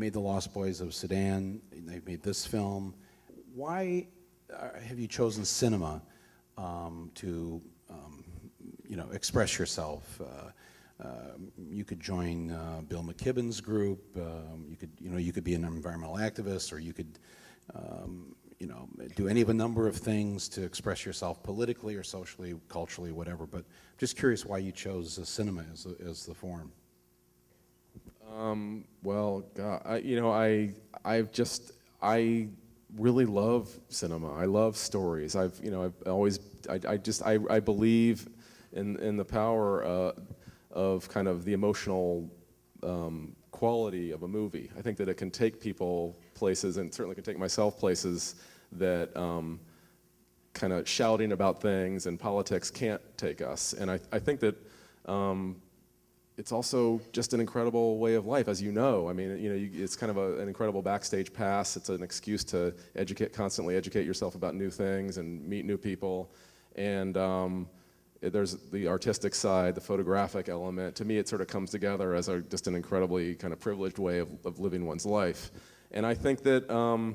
made The Lost Boys of Sudan, they've made this film. Why have you chosen cinema to express yourself? You could join Bill McKibben's group. You could be an environmental activist, or you could do any of a number of things to express yourself politically or socially, culturally, whatever. But I'm just curious why you chose cinema as the form. Well, God, I really love cinema. I love stories. I believe in the power of kind of the emotional quality of a movie. I think that it can take people places, and certainly can take myself places that kind of shouting about things and politics can't take us. And I think that it's also just an incredible way of life, as you know. I mean, it's kind of an incredible backstage pass. It's an excuse to constantly educate yourself about new things and meet new people. And there's the artistic side, the photographic element. To me, it sort of comes together as just an incredibly kind of privileged way of living one's life. And I think that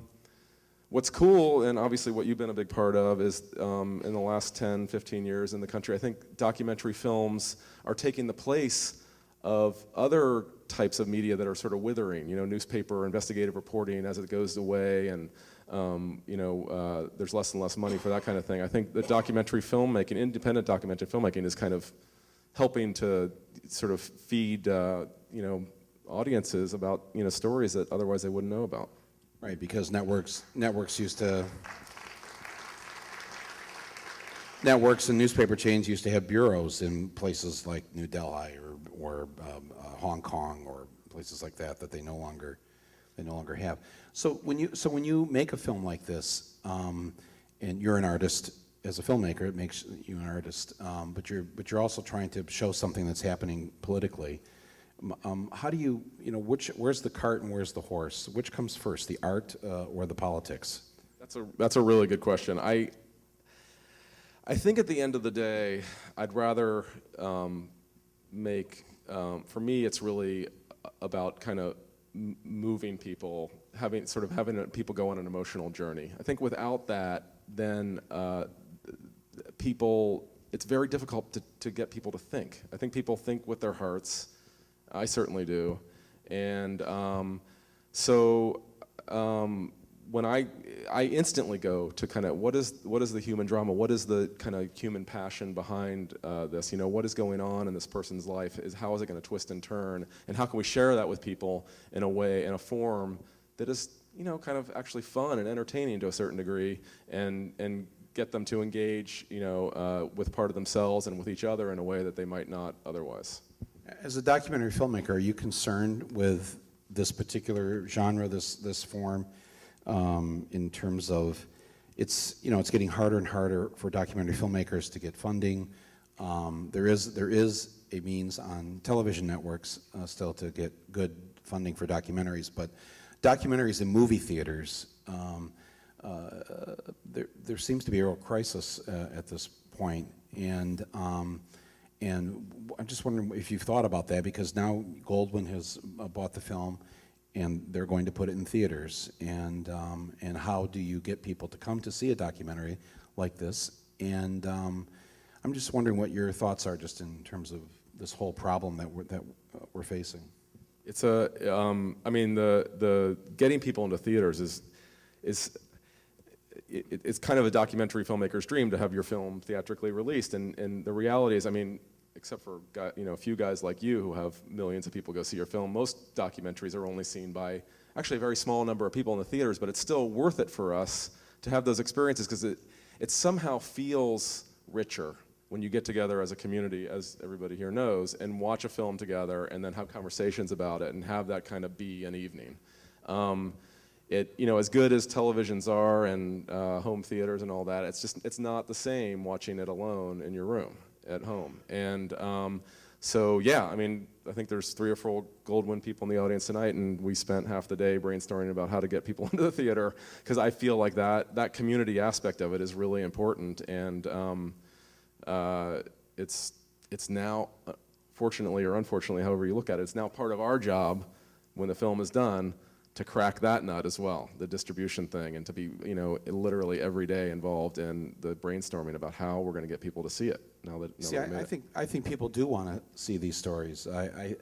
what's cool, and obviously what you've been a big part of, is in the last 10, 15 years in the country, I think documentary films are taking the place of other types of media that are sort of withering, newspaper investigative reporting as it goes away, and there's less and less money for that kind of thing. I think the documentary filmmaking, independent documentary filmmaking, is kind of helping to sort of feed audiences about stories that otherwise they wouldn't know about. Right, because networks and newspaper chains used to have bureaus in places like New Delhi or Hong Kong or places like that they no longer have. So when you make a film like this, and you're an artist as a filmmaker, it makes you an artist. But you're also trying to show something that's happening politically. How do you where's the cart and where's the horse? Which comes first, the art or the politics? That's a really good question. I think at the end of the day, I'd rather for me, it's really about kind of moving people, having people go on an emotional journey. I think without that, then it's very difficult to get people to think. I think people think with their hearts. I certainly do. And when I instantly go to kind of what is the human drama, what is the kind of human passion behind this, what is going on in this person's life, how is it going to twist and turn, and how can we share that with people in a form that is kind of actually fun and entertaining to a certain degree, and get them to engage with part of themselves and with each other in a way that they might not otherwise. As a documentary filmmaker, are you concerned with this particular genre, this form, in terms of it's getting harder and harder for documentary filmmakers to get funding? There is a means on television networks still to get good funding for documentaries, but documentaries in movie theaters, there seems to be a real crisis at this point, and I'm just wondering if you've thought about that, because now Goldwyn has bought the film, and they're going to put it in theaters. And how do you get people to come to see a documentary like this? And I'm just wondering what your thoughts are, just in terms of this whole problem that we're facing. It's the getting people into theaters it's kind of a documentary filmmaker's dream to have your film theatrically released, and the reality is, except for a few guys like you who have millions of people go see your film, most documentaries are only seen by actually a very small number of people in the theaters, but it's still worth it for us to have those experiences, because it somehow feels richer when you get together as a community, as everybody here knows, and watch a film together and then have conversations about it and have that kind of be an evening. As good as televisions are and home theaters and all that, it's not the same watching it alone in your room at home. And I think there's 3 or 4 Goldwyn people in the audience tonight, and we spent half the day brainstorming about how to get people into the theater, because I feel like that community aspect of it is really important, and it's now, fortunately or unfortunately, however you look at it, it's now part of our job when the film is done crack that nut as well, the distribution thing, and to be, you know, literally every day involved in the brainstorming about how we're going to get people to see it. See, I think people do want to see these stories. I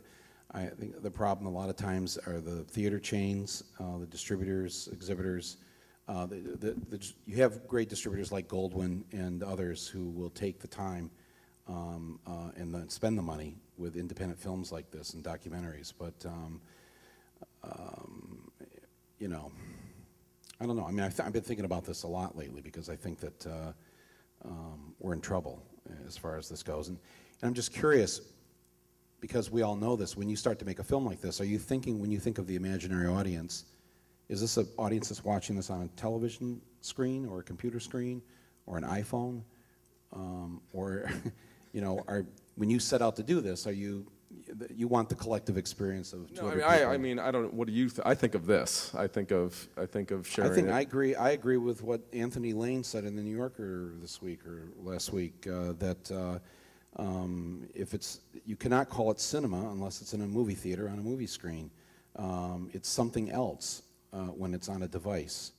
think the problem a lot of times are the theater chains, the distributors, exhibitors. You have great distributors like Goldwyn and others who will take the time and then spend the money with independent films like this and documentaries. But you know, I don't know. I mean, I've been thinking about this a lot lately because I think that we're in trouble as far as this goes. And I'm just curious, because we all know this, when you start to make a film like this, are you thinking, when you think of the imaginary audience, is this an audience that's watching this on a television screen or a computer screen or an iPhone? Or, you know, when you set out to do this, you want the collective experience of 200 people? I mean, I don't. What do you? I think of this. I think of sharing. I agree with what Anthony Lane said in the New Yorker this week or last week, that if you cannot call it cinema unless it's in a movie theater on a movie screen. It's something else when it's on a device.